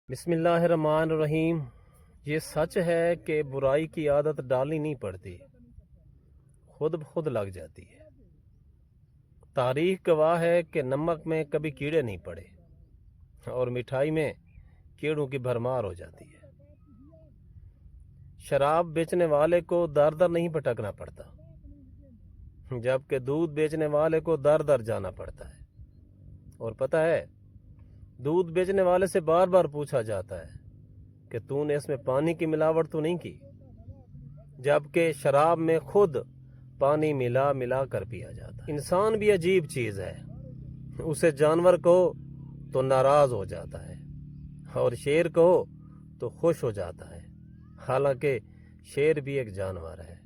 بسم اللہ الرحمن الرحیم۔ یہ سچ ہے کہ برائی کی عادت ڈالنی نہیں پڑتی، خود بخود لگ جاتی ہے۔ تاریخ گواہ ہے کہ نمک میں کبھی کیڑے نہیں پڑے اور مٹھائی میں کیڑوں کی بھرمار ہو جاتی ہے۔ شراب بیچنے والے کو در در نہیں بھٹکنا پڑتا، جبکہ دودھ بیچنے والے کو در در جانا پڑتا ہے۔ اور پتہ ہے، دودھ بیچنے والے سے بار بار پوچھا جاتا ہے کہ تو نے اس میں پانی کی ملاوٹ تو نہیں کی، جبکہ شراب میں خود پانی ملا ملا کر پیا جاتا ہے۔ انسان بھی عجیب چیز ہے، اسے جانور کہو تو ناراض ہو جاتا ہے اور شیر کہو تو خوش ہو جاتا ہے، حالانکہ شیر بھی ایک جانور ہے۔